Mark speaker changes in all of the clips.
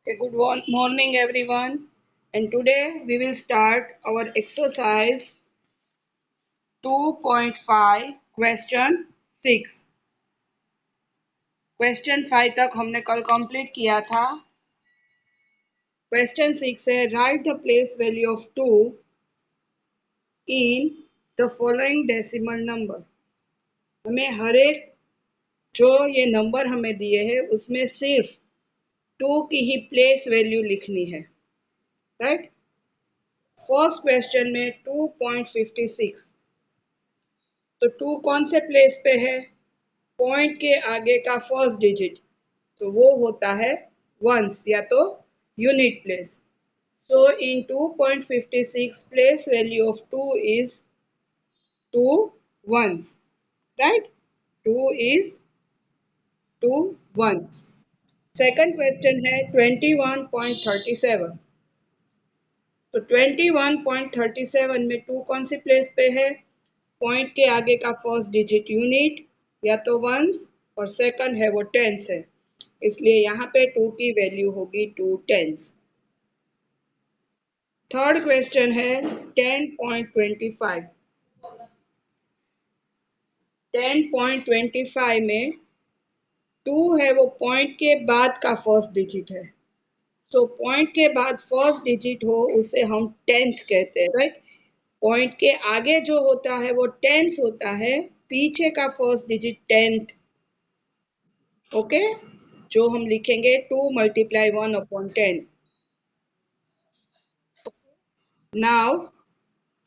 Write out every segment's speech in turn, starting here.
Speaker 1: Okay, morning, everyone. And today we will start our exercise 2.5 question 6. Question 5 तक हमने कल complete किया था। क्वेश्चन 6 है right the place value of 2 in the following decimal number. हमें हर एक जो ये नंबर हमें दिए हैं उसमें सिर्फ 2 की ही प्लेस वैल्यू लिखनी है। राइट। फर्स्ट क्वेश्चन में 2.56, तो 2 कौन से प्लेस पे है? पॉइंट के आगे का फर्स्ट डिजिट, तो वो होता है वंस या तो unit place. So in 2.56 place value of 2 is 2 ones. Right, 2 is 2 ones. Second question है 21.37, तो 21.37 में 2 कौन सी प्लेस पे है? पॉइंट के आगे का फर्स्ट डिजिट यूनिट या तो वंस और सेकंड है वो टेंस है, इसलिए यहाँ पे 2 की वैल्यू होगी 2 टेंस। थर्ड क्वेश्चन है 10.25। 10.25 में 2 है वो पॉइंट के बाद का फर्स्ट डिजिट है। सो पॉइंट के बाद फर्स्ट डिजिट हो उसे हम टेंथ कहते हैं। राइट, पॉइंट के आगे जो होता है वो टेंस होता है, पीछे का फर्स्ट डिजिट टेंथ। ओके, जो हम लिखेंगे 2 मल्टीप्लाई 1/10। नाउ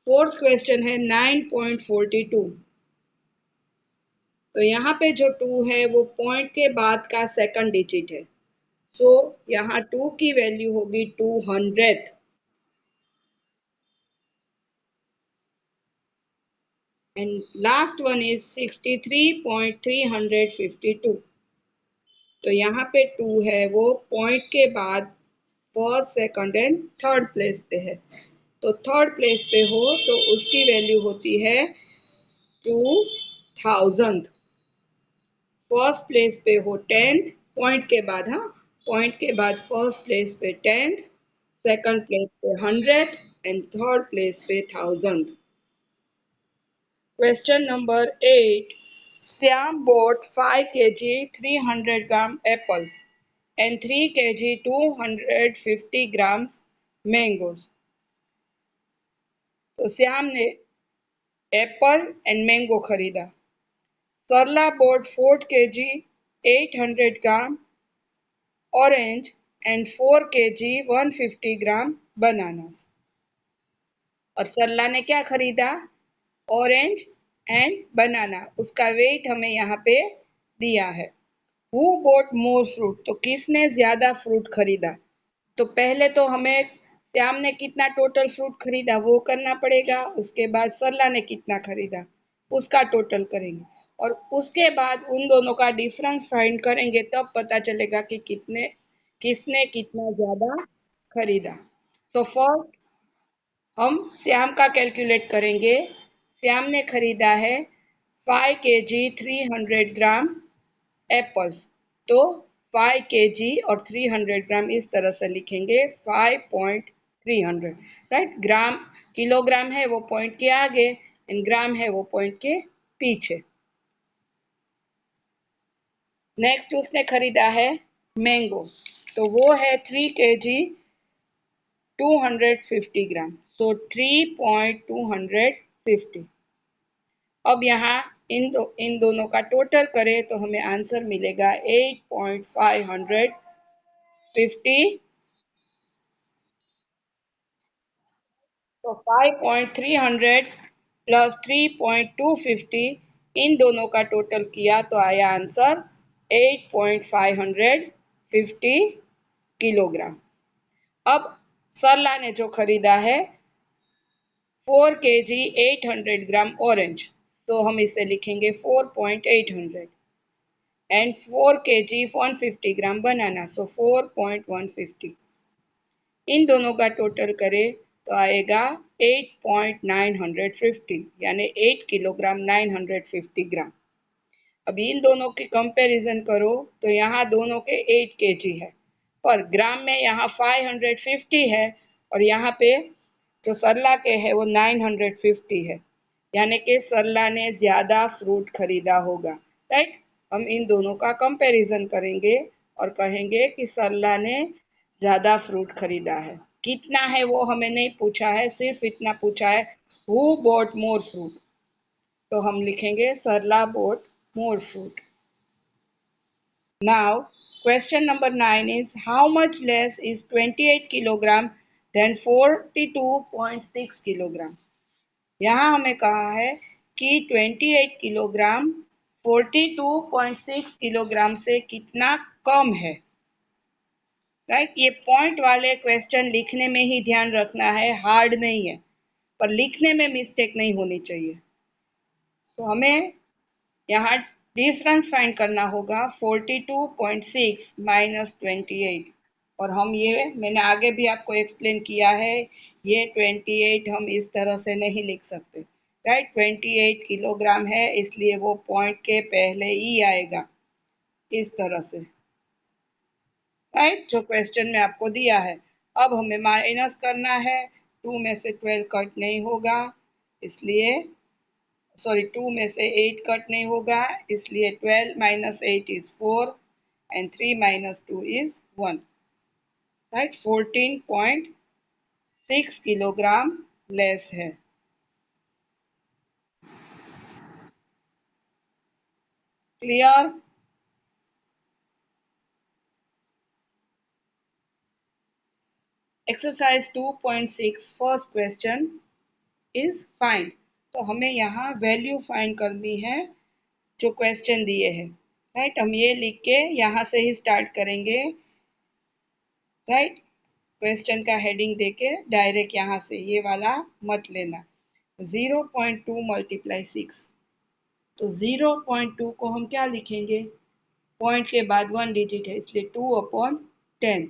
Speaker 1: फोर्थ क्वेश्चन है 9.42, तो यहाँ पे जो 2 है वो पॉइंट के बाद का सेकंड डिजिट है। सो यहाँ 2 की वैल्यू होगी 200। एंड लास्ट वन इज 63.352, तो यहाँ पे 2 है वो पॉइंट के बाद first second and third place पे है। तो थर्ड प्लेस पे हो तो उसकी वैल्यू होती है 2000। फर्स्ट प्लेस पे हो टेंथ, पॉइंट के बाद, हाँ, पॉइंट के बाद फर्स्ट प्लेस पे टेंथ, सेकंड प्लेस पे 100 एंड थर्ड प्लेस पे 1000। Question number 8. Syam bought 5 kg 300 gram apples and 3 kg 250 grams mangoes. तो श्याम ने एप्पल एंड मैंगो खरीदा। सरला bought 4 kg 800 gram orange and 4 kg 150 gram bananas. और सरला ने क्या खरीदा? ऑरेंज एंड बनाना। उसका वेट हमें यहाँ पे दिया है। हु बोट मोर फ्रूट, तो किसने ज्यादा फ्रूट खरीदा? तो पहले तो हमें श्याम ने कितना टोटल फ्रूट खरीदा वो करना पड़ेगा, उसके बाद सरला ने कितना खरीदा उसका टोटल करेंगे, और उसके बाद उन दोनों का डिफरेंस फाइंड करेंगे, तब पता चलेगा कि किसने कितना ज्यादा खरीदा। सो फर्स्ट हम श्याम का कैलकुलेट करेंगे। श्याम ने खरीदा है 5 kg 300 ग्राम एप्पल्स, तो 5 kg और 300 ग्राम इस तरह से लिखेंगे 5.300। राइट, ग्राम किलोग्राम है वो पॉइंट के आगे एंड ग्राम है वो पॉइंट के पीछे। नेक्स्ट उसने खरीदा है मैंगो, तो वो है 3 kg 250 ग्राम, सो 3.250। अब यहाँ इन दोनों का टोटल करें तो हमें आंसर मिलेगा 8.550। तो 5.300 प्लस 3.250, इन दोनों का टोटल किया तो आया आंसर 8.550 किलोग्राम। अब सरला ने जो खरीदा है 4 kg 800 ग्राम ऑरेंज, तो हम इसे लिखेंगे 4.800 एंड 4 kg 150 ग्राम बनाना, सो 4.150। इन दोनों का टोटल करें तो आएगा 8.950, यानी 8 किलोग्राम 950 ग्राम। अब इन दोनों की कंपैरिजन करो तो यहाँ दोनों के 8 kg है, पर ग्राम में यहाँ 550 है और यहाँ पे जो सरला के है वो 950 है, यानी कि सरला ने ज़्यादा फ्रूट खरीदा होगा। राइट, हम इन दोनों का कंपैरिजन करेंगे और कहेंगे कि सरला ने ज़्यादा फ्रूट खरीदा है। कितना है वो हमें नहीं पूछा है, सिर्फ इतना पूछा है हु बॉट मोर फ्रूट, तो हम लिखेंगे सरला bought more fruit. Now, question number 9 is how much less is 28 kilogram than 42.6 kilogram? यहाँ हमें कहा है कि 28 किलोग्राम 42.6 किलोग्राम से कितना कम है। राइट, ये पॉइंट वाले क्वेश्चन लिखने में ही ध्यान रखना है, हार्ड नहीं है, पर लिखने में मिस्टेक नहीं होनी चाहिए। तो हमें यहाँ डिफरेंस फाइंड करना होगा 42.6 माइनस 28, और हम ये मैंने आगे भी आपको एक्सप्लेन किया है, ये 28 हम इस तरह से नहीं लिख सकते। राइट, 28 किलोग्राम है इसलिए वो पॉइंट के पहले ही आएगा इस तरह से। राइट, जो क्वेश्चन में आपको दिया है। अब हमें माइनस करना है, 2 में से 12 कट नहीं होगा इसलिए, सॉरी 2 में से 8 कट नहीं होगा इसलिए 12 minus 8 is 4 and 3 minus 2 is 1। Right, 14.6 kilogram less है। Clear? Exercise 2.6 first question is find, तो हमें यहाँ वैल्यू फाइंड करनी है जो क्वेश्चन दिए हैं। राइट, हम ये लिख के यहाँ से ही स्टार्ट करेंगे। राइट, क्वेश्चन का हेडिंग देके डायरेक्ट यहाँ से ये वाला मत लेना। 0.2 मल्टीप्लाई 6, तो 0.2 को हम क्या लिखेंगे, पॉइंट के बाद 1 डिजिट है इसलिए 2/10,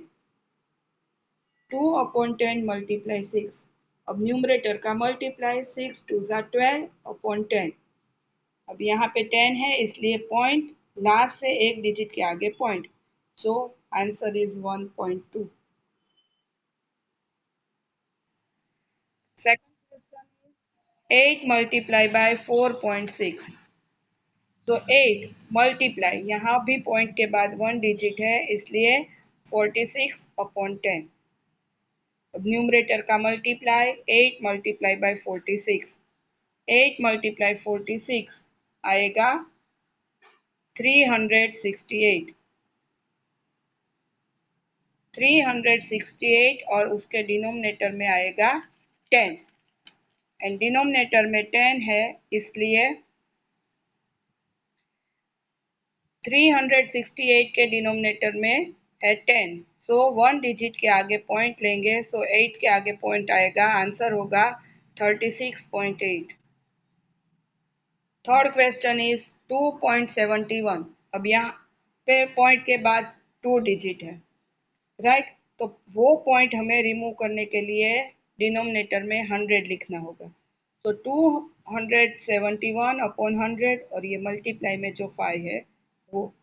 Speaker 1: 2/10 मल्टीप्लाई 6। अब न्यूमरेटर का मल्टीप्लाई, 6 2 ज़ा 12/10। अब यहाँ पे 10 है इसलिए पॉइंट लास्ट से एक डिजिट के आगे point, so answer is 1.2। Second question, 8 multiply by 4.6, तो 8 मल्टीप्लाई, यहाँ भी पॉइंट के बाद 1 डिजिट है इसलिए 46/10। अब न्यूमरेटर का मल्टीप्लाई, 8 मल्टीप्लाई बाय 46, 8 मल्टीप्लाई 46 आएगा 368, 368 और उसके डिनोमिनेटर में आएगा 10, एंड डिनोमिनेटर में 10 है इसलिए 368 के डिनोमिनेटर में है 10, सो 1 डिजिट के आगे पॉइंट लेंगे, सो 8 के आगे पॉइंट आएगा, आंसर होगा 36.8। थर्ड क्वेश्चन इज 2.71, अब यहाँ पे पॉइंट के बाद 2 डिजिट है। राइट, तो वो पॉइंट हमें रिमूव करने के लिए डिनोमिनेटर में 100 लिखना होगा, तो 271/100 और ये मल्टीप्लाई में जो 5 है वो।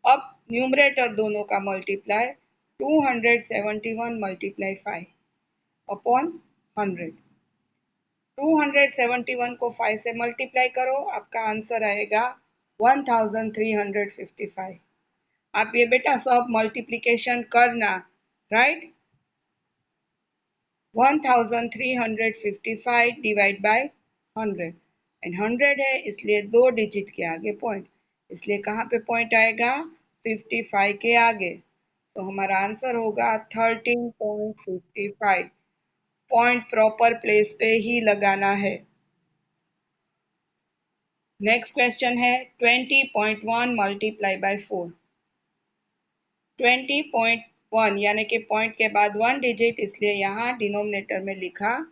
Speaker 1: अब न्यूमरेटर दोनों का मल्टीप्लाई, 271 मल्टीप्लाई 5 अपॉन 100, 271 को 5 से मल्टीप्लाई करो, आपका आंसर आएगा 1355। आप ये बेटा सब मल्टीप्लिकेशन करना। राइट, 1355 डिवाइड बाय 100, एंड 100 है इसलिए 2 डिजिट के आगे पॉइंट, इसलिए कहाँ पे पॉइंट आएगा, 55 के आगे, तो हमारा आंसर होगा 13.55। पॉइंट प्रॉपर प्लेस पे ही लगाना है। नेक्स्ट क्वेश्चन है 20.1 मल्टीप्लाई बाय 4, 20.1 यानी कि पॉइंट के बाद 1 डिजिट इसलिए यहाँ डिनोमिनेटर में लिखा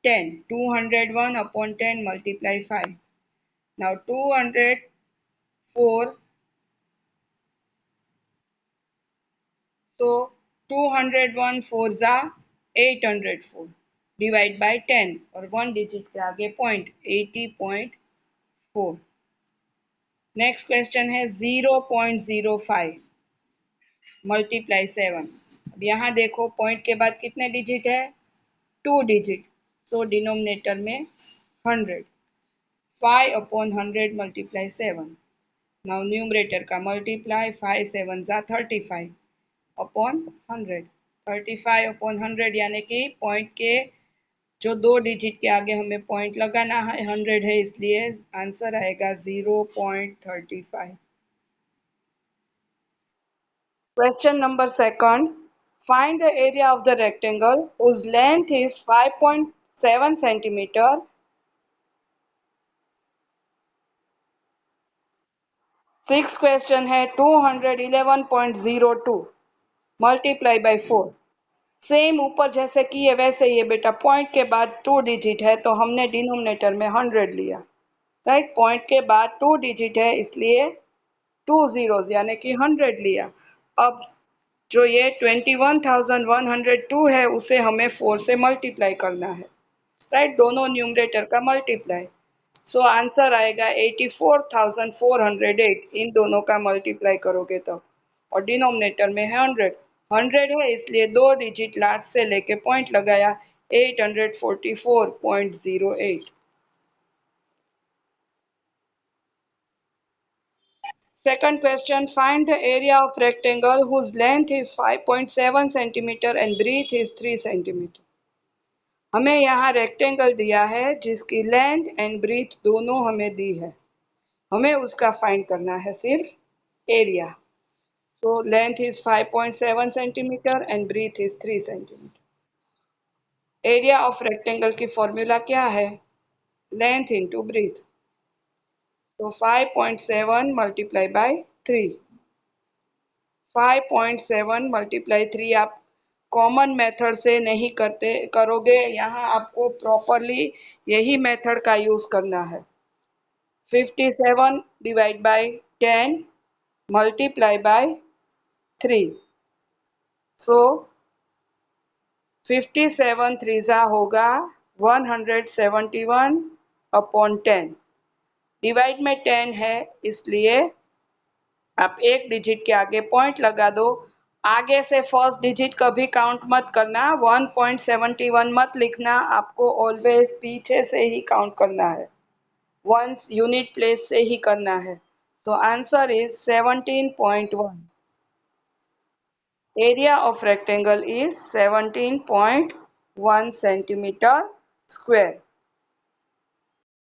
Speaker 1: 10, 201/10 multiply 5. Now 204, so 201 4s are 804 divide by 10 और 1 डिजिट के आगे पॉइंट 80.4। नेक्स्ट क्वेश्चन है 0.05 मल्टीप्लाई 7, अब यहाँ देखो पॉइंट के बाद कितने डिजिट है, 2 डिजिट, सो डिनोमिनेटर में 100, 5/100 मल्टीप्लाई 7। नाउ न्यूमरेटर का मल्टीप्लाई, 5 7 जा 35 अपॉन 100, 35/100 यानी कि पॉइंट के जो 2 डिजिट के आगे हमें पॉइंट लगाना है 100 है, इसलिए आंसर आएगा 0.35। Question number second. Find the area of the rectangle whose length is 5.7 centimeter. Sixth question है 211.02 मल्टीप्लाई बाई 4। सेम ऊपर जैसे किए वैसे ये बेटा, पॉइंट के बाद 2 डिजिट है तो हमने डिनोमिनेटर में 100 लिया, राइट। पॉइंट के बाद 2 डिजिट है इसलिए 2 zeros यानी कि 100 लिया। अब जो ये 21,102 है उसे हमें 4 से मल्टीप्लाई करना है, राइट, दोनों न्यूमरेटर का मल्टीप्लाई। सो आंसर आएगा 84,408, इन दोनों का मल्टीप्लाई करोगे तो, और डिनोमिनेटर में है 100, 100 है इसलिए 2 डिजिट लास्ट से लेके पॉइंट लगाया, 844.08। Second question, find the area of rectangle whose length is 5.7 centimeter and breadth is 3 centimeter। हमें यहाँ रेक्टेंगल दिया है जिसकी लेंथ एंड ब्रीथ दोनों हमें दी है, हमें उसका फाइंड करना है सिर्फ area. So length is 5.7 centimetre and breadth is 3 centimetre. Area of rectangle की फॉर्मूला क्या है, लेंथ इंटू ब्रीथ। तो 5.7 मल्टीप्लाई बाई 3, 5.7 मल्टीप्लाई 3 आप कॉमन मेथड से नहीं करते करोगे, यहाँ आपको प्रॉपरली यही मेथड का यूज करना है। 57 डिवाइड बाई 10 मल्टीप्लाई बाई 3, सो 57 3 होगा 171 अपॉन 10, डिवाइड में 10 है इसलिए आप एक डिजिट के आगे पॉइंट लगा दो। आगे से फर्स्ट डिजिट कभी काउंट मत करना, 1.71 मत लिखना, आपको ऑलवेज पीछे से ही काउंट करना है, वन यूनिट प्लेस से ही करना है। So answer is 17.1। Area of rectangle is 17.1 centimetre square.